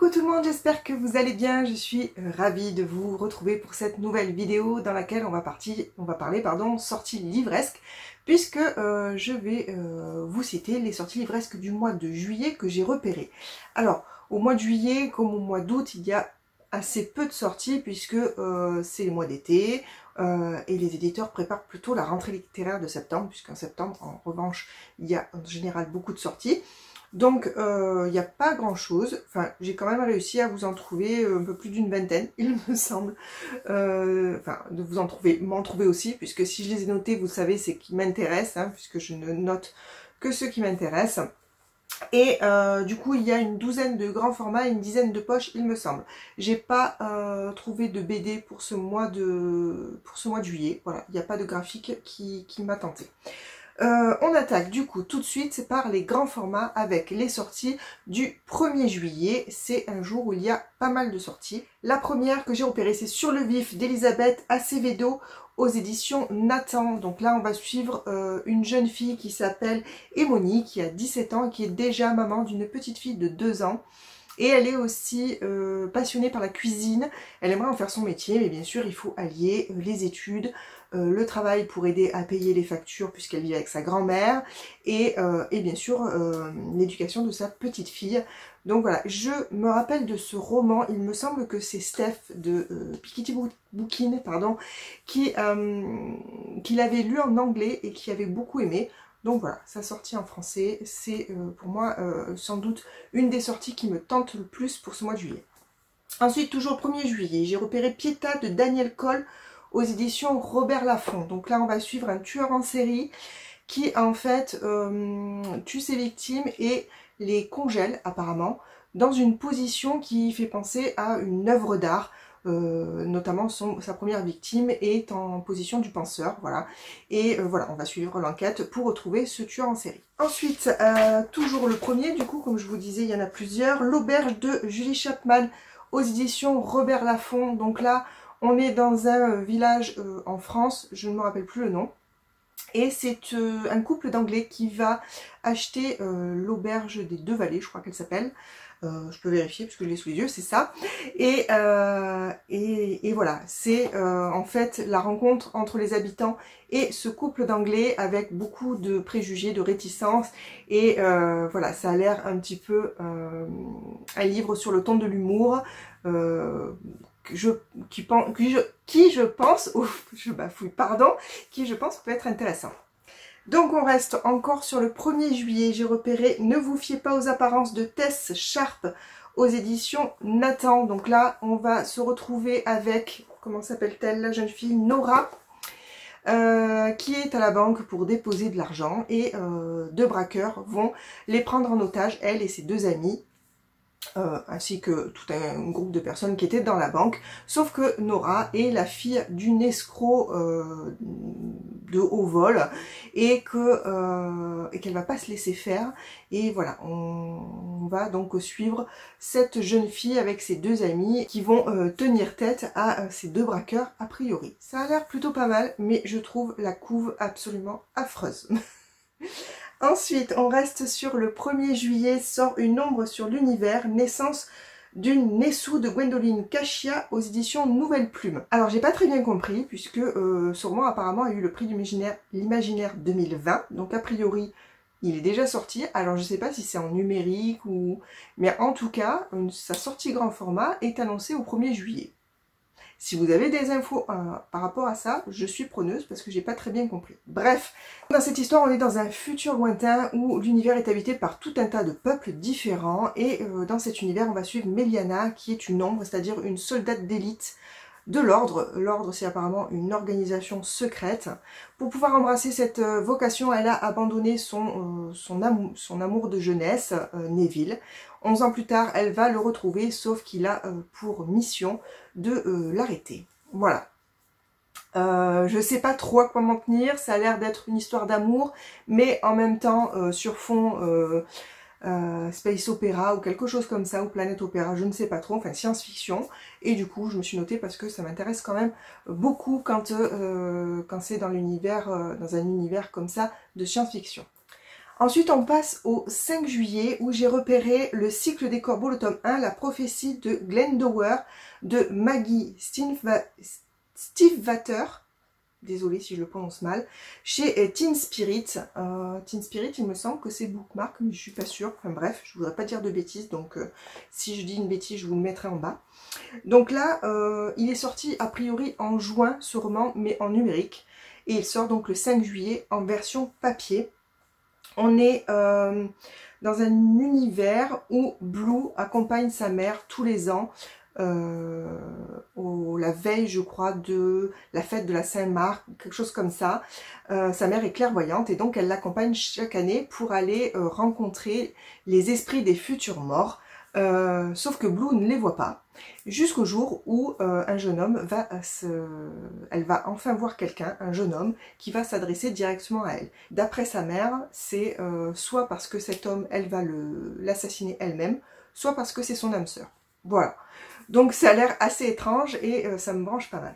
Coucou tout le monde, j'espère que vous allez bien. Je suis ravie de vous retrouver pour cette nouvelle vidéo dans laquelle on va parler sorties livresques, puisque je vais vous citer les sorties livresques du mois de juillet que j'ai repérées. Alors, au mois de juillet, comme au mois d'août, il y a assez peu de sorties puisque c'est les mois d'été et les éditeurs préparent plutôt la rentrée littéraire de septembre, puisqu'en septembre, en revanche, il y a en général beaucoup de sorties. Donc il n'y a pas grand chose, enfin j'ai quand même réussi à vous en trouver un peu plus d'une vingtaine, il me semble, enfin de vous m'en trouver aussi, puisque si je les ai notés, vous savez, c'est qui m'intéresse, hein, puisque je ne note que ceux qui m'intéressent. Et du coup il y a une douzaine de grands formats et une dizaine de poches, il me semble. J'ai pas trouvé de BD pour ce mois de juillet, voilà, il n'y a pas de graphique qui m'a tenté. On attaque du coup tout de suite par les grands formats avec les sorties du 1er juillet. C'est un jour où il y a pas mal de sorties. La première que j'ai repérée, c'est Sur le vif d'Elisabeth Acevedo aux éditions Nathan. Donc là on va suivre une jeune fille qui s'appelle Emoni, qui a 17 ans et qui est déjà maman d'une petite fille de 2 ans. Et elle est aussi passionnée par la cuisine, elle aimerait en faire son métier, mais bien sûr il faut allier les études, le travail pour aider à payer les factures puisqu'elle vit avec sa grand-mère, et bien sûr l'éducation de sa petite fille. Donc voilà, je me rappelle de ce roman, il me semble que c'est Steph de Piketty Bookin, pardon, qui l'avait lu en anglais et qui avait beaucoup aimé. Donc voilà, sa sortie en français, c'est pour moi sans doute une des sorties qui me tente le plus pour ce mois de juillet. Ensuite, toujours 1er juillet, j'ai repéré Pietà de Daniel Cole aux éditions Robert Laffont. Donc là, on va suivre un tueur en série qui en fait tue ses victimes et les congèle apparemment dans une position qui fait penser à une œuvre d'art. Notamment sa première victime est en position du penseur, voilà, et voilà, on va suivre l'enquête pour retrouver ce tueur en série. Ensuite, toujours le premier, du coup, comme je vous disais, il y en a plusieurs, L'auberge de Julie Chapman aux éditions Robert Laffont. Donc là, on est dans un village en France, je ne me rappelle plus le nom, et c'est un couple d'anglais qui va acheter l'auberge des Deux Vallées, je crois qu'elle s'appelle. Je peux vérifier parce que je l'ai sous les yeux, c'est ça. Et voilà, c'est en fait la rencontre entre les habitants et ce couple d'anglais avec beaucoup de préjugés, de réticences. Et voilà, ça a l'air un petit peu un livre sur le ton de l'humour. Qui je pense peut être intéressant. Donc on reste encore sur le 1er juillet, j'ai repéré Ne vous fiez pas aux apparences de Tess Sharp aux éditions Nathan. Donc là on va se retrouver avec, comment s'appelle-t-elle la jeune fille, Nora, qui est à la banque pour déposer de l'argent, et deux braqueurs vont les prendre en otage, elle et ses deux amis. Ainsi que tout un groupe de personnes qui étaient dans la banque, sauf que Nora est la fille d'une escroc de haut vol, et qu'elle va pas se laisser faire. Et voilà, on va donc suivre cette jeune fille avec ses deux amis qui vont tenir tête à ces deux braqueurs a priori. Ça a l'air plutôt pas mal, mais je trouve la couve absolument affreuse. Ensuite, on reste sur le 1er juillet, sort Une ombre sur l'univers, naissance d'une Nessou de Gwendoline Cachia aux éditions Nouvelle Plume. Alors j'ai pas très bien compris, puisque ce roman apparemment a eu le prix de l'imaginaire 2020, donc a priori il est déjà sorti. Alors je sais pas si c'est en numérique ou... mais en tout cas, sa sortie grand format est annoncée au 1er juillet. Si vous avez des infos par rapport à ça, je suis preneuse parce que j'ai pas très bien compris. Bref, dans cette histoire, on est dans un futur lointain où l'univers est habité par tout un tas de peuples différents, et dans cet univers, on va suivre Meliana, qui est une ombre, c'est-à-dire une soldate d'élite de l'ordre. L'ordre, c'est apparemment une organisation secrète. Pour pouvoir embrasser cette vocation, elle a abandonné son amour de jeunesse, Neville. 11 ans plus tard, elle va le retrouver, sauf qu'il a pour mission de l'arrêter. Voilà. Je sais pas trop à quoi m'en tenir, ça a l'air d'être une histoire d'amour, mais en même temps sur fond space opéra ou quelque chose comme ça, ou planète opéra, je ne sais pas trop, enfin science-fiction. Et du coup je me suis notée parce que ça m'intéresse quand même beaucoup quand c'est dans un univers comme ça de science-fiction. Ensuite, on passe au 5 juillet où j'ai repéré le cycle des corbeaux, le tome 1, la prophétie de Glendower de Maggie Stiefvater. Désolée si je le prononce mal, chez Teen Spirit. Teen Spirit, il me semble que c'est Bookmark, mais je suis pas sûre. Enfin bref, je voudrais pas dire de bêtises, donc si je dis une bêtise, je vous le mettrai en bas. Donc là, il est sorti a priori en juin, ce roman, mais en numérique. Et il sort donc le 5 juillet en version papier. On est dans un univers où Blue accompagne sa mère tous les ans, la veille, je crois, de la fête de la Saint-Marc, quelque chose comme ça. Sa mère est clairvoyante et donc elle l'accompagne chaque année pour aller rencontrer les esprits des futurs morts. Sauf que Blue ne les voit pas, jusqu'au jour où un jeune homme elle va enfin voir quelqu'un, un jeune homme, qui va s'adresser directement à elle. D'après sa mère, c'est soit parce que cet homme, elle va l'assassiner elle-même, soit parce que c'est son âme sœur. Voilà. Donc ça a l'air assez étrange et ça me branche pas mal.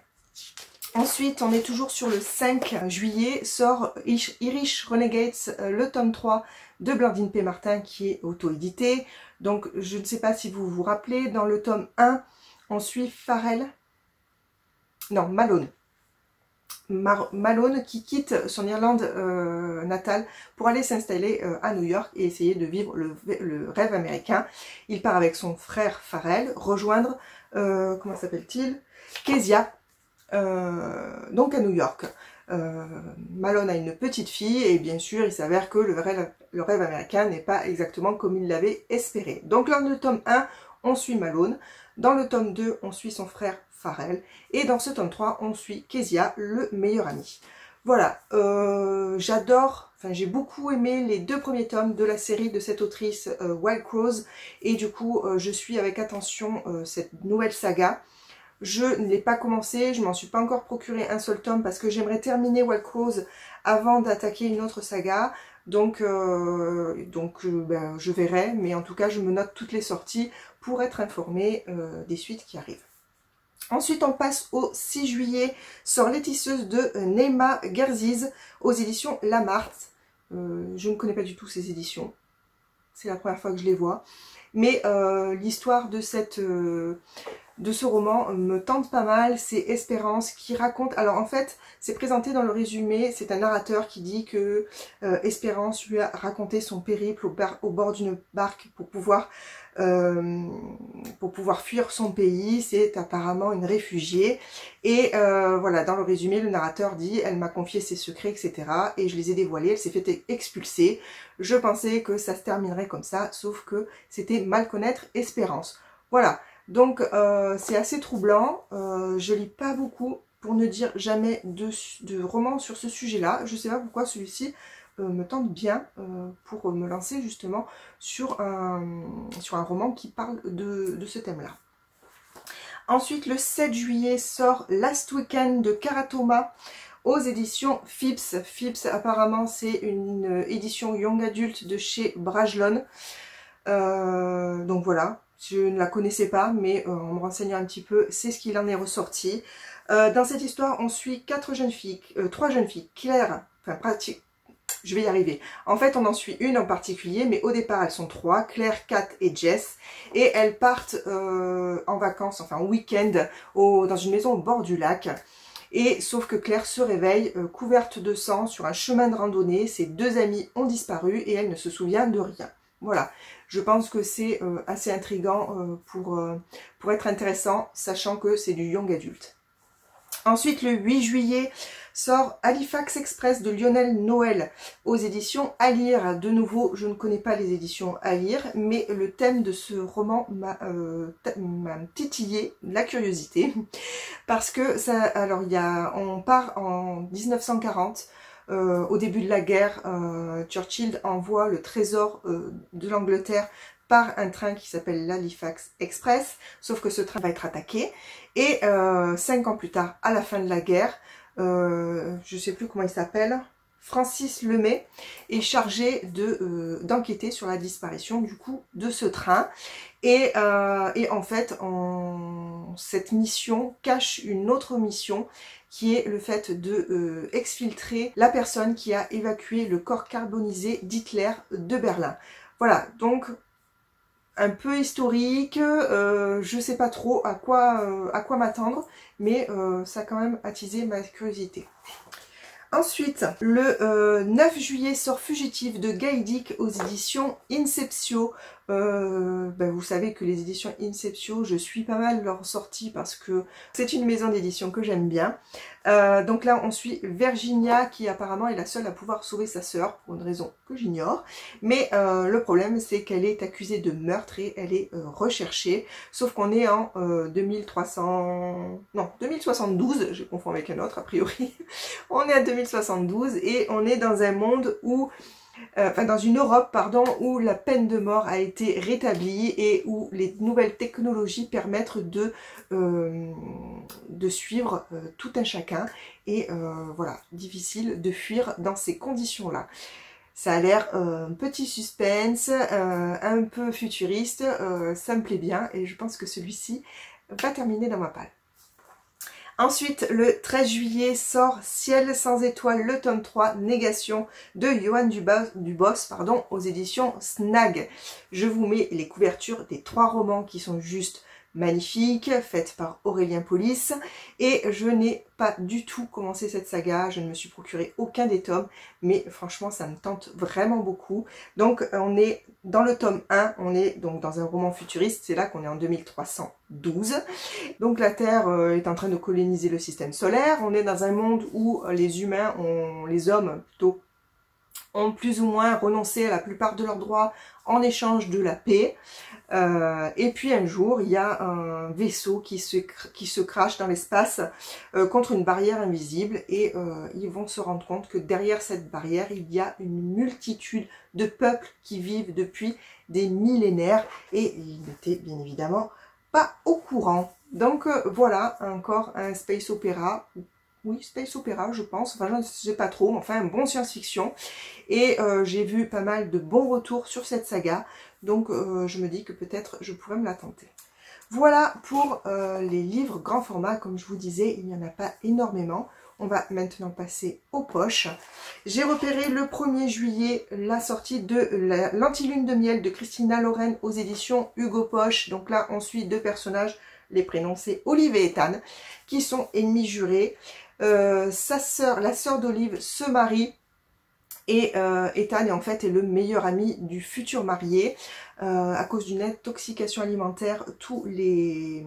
Ensuite, on est toujours sur le 5 juillet, sort Irish Renegades, le tome 3 de Blandine P. Martin qui est auto-édité. Donc je ne sais pas si vous vous rappelez, dans le tome 1, on suit Malone. Malone qui quitte son Irlande natale pour aller s'installer à New York et essayer de vivre le rêve américain. Il part avec son frère Farrell rejoindre, comment s'appelle-t-il, Kezia, donc à New York. Malone a une petite fille et bien sûr il s'avère que le rêve américain n'est pas exactement comme il l'avait espéré. Donc dans le tome 1 on suit Malone, dans le tome 2 on suit son frère Farrell et dans ce tome 3 on suit Kezia, le meilleur ami. Voilà, j'adore, j'ai beaucoup aimé les 2 premiers tomes de la série de cette autrice Wild Crows et du coup je suis avec attention cette nouvelle saga. Je ne l'ai pas commencé, je m'en suis pas encore procuré un seul tome parce que j'aimerais terminer Wild Crows avant d'attaquer une autre saga. Donc je verrai, mais en tout cas je me note toutes les sorties pour être informée des suites qui arrivent. Ensuite on passe au 6 juillet, sort Les Tisseuses de Neima Gerziz aux éditions Lamarthe. Je ne connais pas du tout ces éditions, c'est la première fois que je les vois. Mais l'histoire de ce roman me tente pas mal, c'est Espérance qui raconte, alors en fait c'est présenté dans le résumé, c'est un narrateur qui dit que Espérance lui a raconté son périple au bord d'une barque pour pouvoir fuir son pays, c'est apparemment une réfugiée et voilà, dans le résumé le narrateur dit elle m'a confié ses secrets etc et je les ai dévoilés, elle s'est fait expulser. Je pensais que ça se terminerait comme ça, sauf que c'était mal connaître Espérance. Voilà. Donc c'est assez troublant, je lis pas beaucoup pour ne dire jamais de romans sur ce sujet-là. Je sais pas pourquoi celui-ci me tente bien pour me lancer justement sur un roman qui parle de ce thème-là. Ensuite le 7 juillet sort Last Weekend de Karatoma aux éditions Phipps. Phipps apparemment c'est une édition young adulte de chez Brajlon. Donc voilà. Je ne la connaissais pas, mais en me renseignant un petit peu, c'est ce qu'il en est ressorti. Dans cette histoire, on suit 3 jeunes filles, Claire, je vais y arriver. En fait, on en suit une en particulier, mais au départ, elles sont 3, Claire, Kat et Jess. Et elles partent en vacances, enfin en week-end, dans une maison au bord du lac. Et sauf que Claire se réveille couverte de sang sur un chemin de randonnée. Ses 2 amies ont disparu et elle ne se souvient de rien. Voilà, je pense que c'est assez intriguant pour être intéressant, sachant que c'est du young adulte. Ensuite, le 8 juillet, sort Halifax Express de Lionel Noël aux éditions à lire. De nouveau, je ne connais pas les éditions à lire, mais le thème de ce roman m'a titillé la curiosité. Parce que, on part en 1940, au début de la guerre, Churchill envoie le trésor de l'Angleterre par un train qui s'appelle l'Halifax Express, sauf que ce train va être attaqué, et 5 ans plus tard, à la fin de la guerre, je sais plus comment il s'appelle, Francis Lemay est chargé d'enquêter sur la disparition du coup de ce train. Et en fait, cette mission cache une autre mission qui est le fait de exfiltrer la personne qui a évacué le corps carbonisé d'Hitler de Berlin. Voilà, donc un peu historique, je sais pas trop à quoi m'attendre, mais ça a quand même attisé ma curiosité. Ensuite, le 9 juillet sort Fugitif de Gaïdic aux éditions Inceptio. Vous savez que les éditions Inceptio, je suis pas mal leur sortie parce que c'est une maison d'édition que j'aime bien. Donc là, on suit Virginia qui apparemment est la seule à pouvoir sauver sa sœur pour une raison que j'ignore. Mais le problème, c'est qu'elle est accusée de meurtre et elle est recherchée. Sauf qu'on est en 2072, je confonds avec un autre a priori. On est à 2072 et on est dans un monde où dans une Europe, pardon, où la peine de mort a été rétablie et où les nouvelles technologies permettent de suivre tout un chacun. Et voilà, difficile de fuir dans ces conditions-là. Ça a l'air petit suspense, un peu futuriste, ça me plaît bien et je pense que celui-ci va terminer dans ma palle. Ensuite, le 13 juillet sort Ciel sans étoiles, le tome 3, Négation de Johan Dubos, aux éditions Snag. Je vous mets les couvertures des 3 romans qui sont juste magnifiques, faites par Aurélien Polis. Et je n'ai pas du tout commencé cette saga, je ne me suis procuré aucun des tomes, mais franchement ça me tente vraiment beaucoup. Donc on est dans le tome 1, on est donc dans un roman futuriste, c'est là qu'on est en 2312. Donc la Terre est en train de coloniser le système solaire, on est dans un monde où les humains, les hommes plutôt, ont plus ou moins renoncé à la plupart de leurs droits en échange de la paix. Et puis un jour, il y a un vaisseau qui se crache dans l'espace contre une barrière invisible et ils vont se rendre compte que derrière cette barrière, il y a une multitude de peuples qui vivent depuis des millénaires et ils n'étaient bien évidemment pas au courant. Donc voilà, encore un space opéra. Oui, space opéra, je pense. Enfin, je ne sais pas trop, mais enfin, un bon science-fiction. Et j'ai vu pas mal de bons retours sur cette saga. Donc, je me dis que peut-être je pourrais me la tenter. Voilà pour les livres grand format. Comme je vous disais, il n'y en a pas énormément. On va maintenant passer aux poches. J'ai repéré le 1er juillet la sortie de l'Antilune de miel de Christina Loren aux éditions Hugo Poche. Donc là, on suit 2 personnages. Les prénoms, c'est Olive et Ethan, qui sont ennemis jurés. La sœur d'Olive se marie et Ethan en fait est le meilleur ami du futur marié. À cause d'une intoxication alimentaire, tous les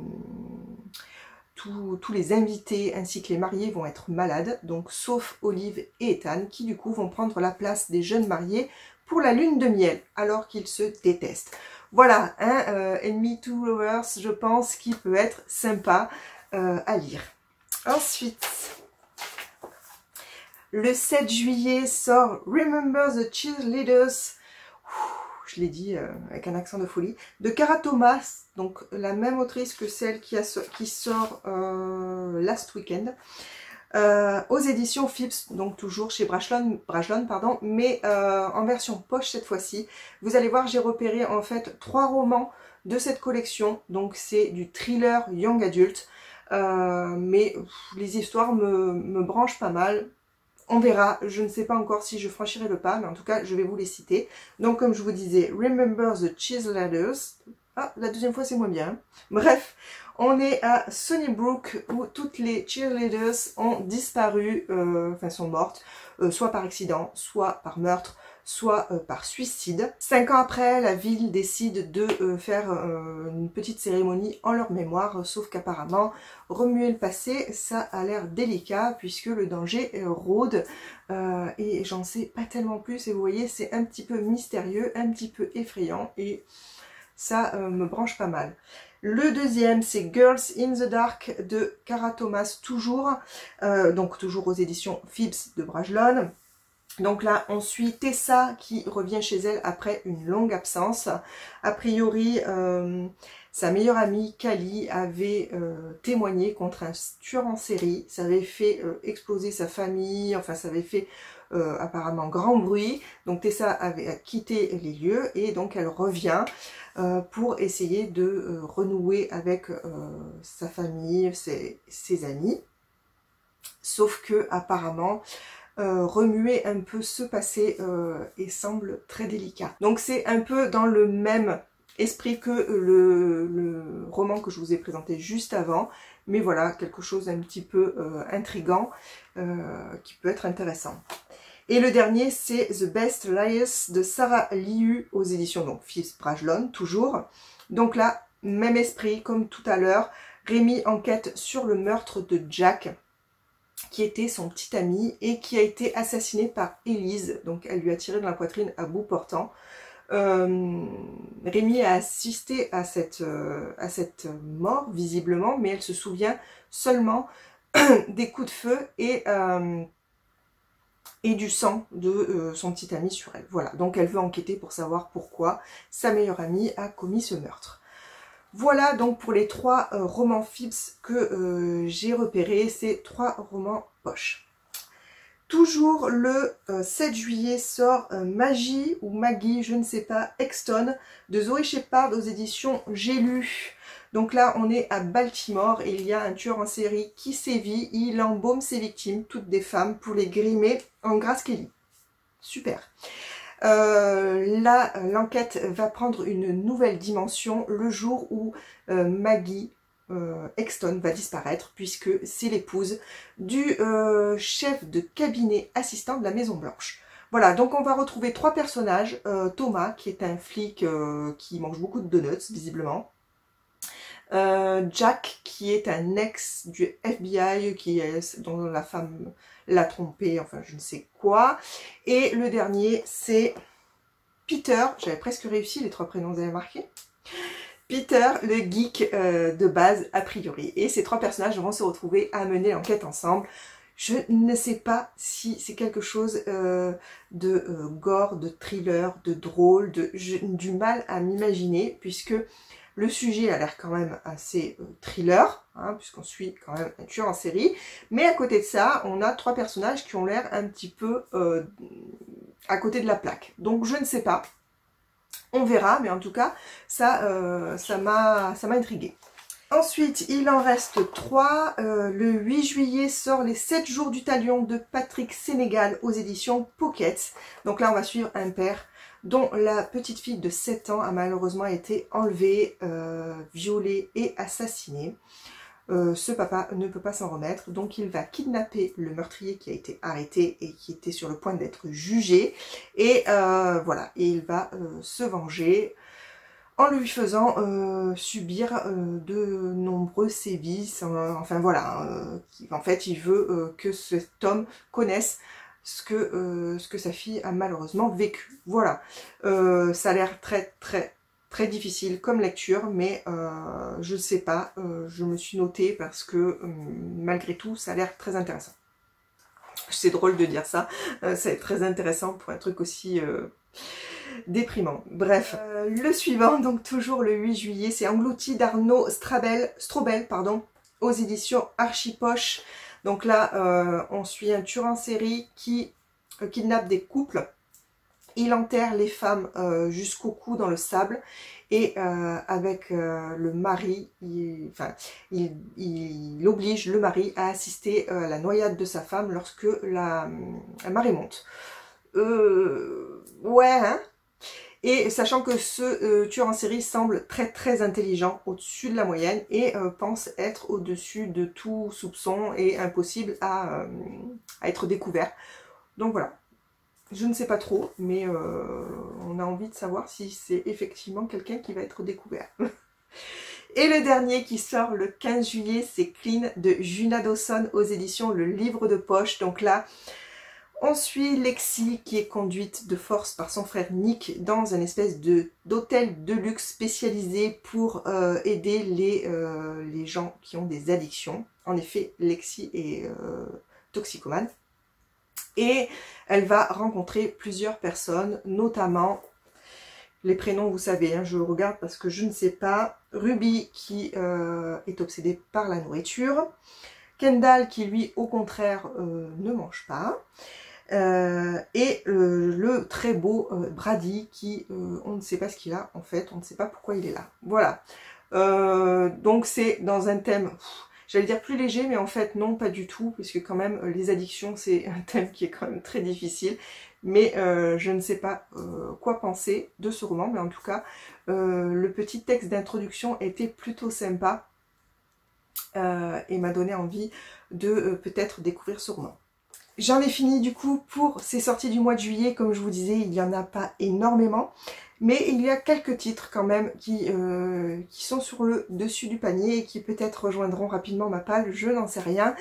invités ainsi que les mariés vont être malades, donc sauf Olive et Ethan qui du coup vont prendre la place des jeunes mariés pour la lune de miel alors qu'ils se détestent. Voilà un Enemy to Lovers, je pense, qui peut être sympa à lire. Ensuite, le 7 juillet sort Remember the Cheerleaders, je l'ai dit avec un accent de folie, de Cara Thomas, donc la même autrice que celle qui sort Last Weekend, aux éditions Phipps, donc toujours chez Brajlon, pardon, mais en version poche cette fois-ci. Vous allez voir, j'ai repéré en fait 3 romans de cette collection, donc c'est du thriller young adult, mais les histoires me branchent pas mal. On verra, je ne sais pas encore si je franchirai le pas, mais en tout cas, je vais vous les citer. Donc, comme je vous disais, Remember the Cheerleaders. Ah, la deuxième fois, c'est moins bien. Bref, on est à Sunnybrook, où toutes les cheerleaders ont disparu, enfin sont mortes, soit par accident, soit par meurtre, soit par suicide. 5 ans après, la ville décide de faire une petite cérémonie en leur mémoire, sauf qu'apparemment, remuer le passé, ça a l'air délicat puisque le danger rôde et j'en sais pas tellement plus et vous voyez, c'est un petit peu mystérieux, un petit peu effrayant et ça me branche pas mal. Le deuxième, c'est Girls in the Dark de Cara Thomas, toujours, donc toujours aux éditions Phipps de Brajlon. Donc là, on suit Tessa qui revient chez elle après une longue absence. A priori, sa meilleure amie, Kali, avait témoigné contre un tueur en série. Ça avait fait exploser sa famille, enfin ça avait fait apparemment grand bruit. Donc Tessa avait quitté les lieux et donc elle revient pour essayer de renouer avec sa famille, ses amis. Sauf que apparemment remuer un peu ce passé et semble très délicat. Donc c'est un peu dans le même esprit que le roman que je vous ai présenté juste avant, mais voilà, quelque chose un petit peu intriguant qui peut être intéressant. Et le dernier, c'est The Best Liars de Sarah Liu aux éditions donc Phipps Brajlon, toujours. Donc là, même esprit comme tout à l'heure, Rémi enquête sur le meurtre de Jack, qui était son petit ami et qui a été assassiné par Élise. Donc elle lui a tiré dans la poitrine à bout portant. Rémi a assisté à cette mort visiblement, mais elle se souvient seulement des coups de feu et du sang de son petit ami sur elle. Voilà, donc elle veut enquêter pour savoir pourquoi sa meilleure amie a commis ce meurtre. Voilà donc pour les 3 romans Phipps que j'ai repérés, ces 3 romans poche. Toujours le 7 juillet sort Magie ou Maggie, je ne sais pas, Exton de Zoé Shepard aux éditions J'ai lu. Donc là on est à Baltimore et il y a un tueur en série qui sévit, il embaume ses victimes, toutes des femmes, pour les grimer en Grace Kelly. Super. Là l'enquête va prendre une nouvelle dimension le jour où Maggie Exton va disparaître puisque c'est l'épouse du chef de cabinet assistant de la Maison Blanche. Voilà, donc on va retrouver 3 personnages. Thomas, qui est un flic qui mange beaucoup de donuts, visiblement. Jack, qui est un ex du FBI, dont la femme l'a trompé, enfin je ne sais quoi. Et le dernier, c'est Peter. J'avais presque réussi, les 3 prénoms, vous avez marqué. Peter, le geek de base, a priori. Et ces 3 personnages vont se retrouver à mener l'enquête ensemble. Je ne sais pas si c'est quelque chose de gore, de thriller, de drôle, j'ai du mal à m'imaginer, puisque le sujet a l'air quand même assez thriller, hein, puisqu'on suit quand même un tueur en série. Mais à côté de ça, on a 3 personnages qui ont l'air un petit peu à côté de la plaque. Donc je ne sais pas. On verra, mais en tout cas, ça m'a intriguée. Ensuite, il en reste 3. Le 8 juillet sort Les 7 jours du talion de Patrick Sénégal aux éditions Pocket. Donc là, on va suivre un père dont la petite fille de 7 ans a malheureusement été enlevée, violée et assassinée. Ce papa ne peut pas s'en remettre, donc il va kidnapper le meurtrier qui a été arrêté et qui était sur le point d'être jugé. Et voilà, et il va se venger en lui faisant subir de nombreux sévices. Enfin voilà, en fait il veut que cet homme connaisse ce que sa fille a malheureusement vécu. Voilà, ça a l'air très difficile comme lecture, mais je ne sais pas, je me suis notée parce que malgré tout ça a l'air très intéressant. C'est drôle de dire ça, c'est très intéressant pour un truc aussi déprimant. Bref, le suivant, donc toujours le 8 juillet, c'est Englouti d'Arnaud Strobel, pardon, aux éditions Archipoche. Donc là, on suit un tueur en série qui kidnappe des couples. Il enterre les femmes jusqu'au cou dans le sable et avec le mari, il oblige le mari à assister à la noyade de sa femme lorsque la marée monte. Ouais, hein. Et sachant que ce tueur en série semble très intelligent, au-dessus de la moyenne, et pense être au-dessus de tout soupçon et impossible à être découvert. Donc voilà. Je ne sais pas trop, mais on a envie de savoir si c'est effectivement quelqu'un qui va être découvert. Et le dernier qui sort le 15 juillet, c'est Clean de Juna Dawson aux éditions Le Livre de Poche. Donc là, on suit Lexi qui est conduite de force par son frère Nick dans une espèce d'hôtel de luxe spécialisé pour aider les gens qui ont des addictions. En effet, Lexi est toxicomane. Et elle va rencontrer plusieurs personnes, notamment, les prénoms vous savez, hein, je regarde parce que je ne sais pas, Ruby qui est obsédée par la nourriture, Kendall qui lui au contraire ne mange pas, et le très beau Brady qui, on ne sait pas ce qu'il a en fait, on ne sait pas pourquoi il est là. Voilà. Donc c'est dans un thème, j'allais dire plus léger, mais en fait non, pas du tout, puisque quand même les addictions c'est un thème qui est quand même très difficile. Mais je ne sais pas quoi penser de ce roman, mais en tout cas le petit texte d'introduction était plutôt sympa et m'a donné envie de peut-être découvrir ce roman. J'en ai fini du coup pour ces sorties du mois de juillet. Comme je vous disais, il n'y en a pas énormément, mais il y a quelques titres quand même qui sont sur le dessus du panier et qui peut-être rejoindront rapidement ma palle, je n'en sais rien.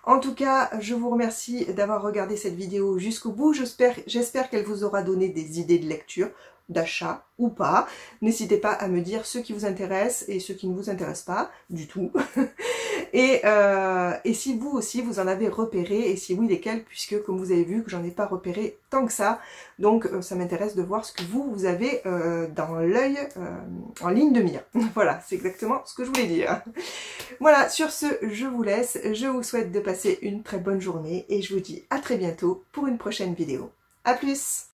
En tout cas, je vous remercie d'avoir regardé cette vidéo jusqu'au bout. J'espère qu'elle vous aura donné des idées de lecture, d'achat ou pas. N'hésitez pas à me dire ce qui vous intéresse et ce qui ne vous intéresse pas du tout. Et si vous aussi vous en avez repéré, et si oui lesquels, puisque comme vous avez vu que j'en ai pas repéré tant que ça, donc ça m'intéresse de voir ce que vous avez dans l'œil, en ligne de mire. Voilà, c'est exactement ce que je voulais dire. Voilà, sur ce, je vous laisse, je vous souhaite de passer une très bonne journée, et je vous dis à très bientôt pour une prochaine vidéo. A plus!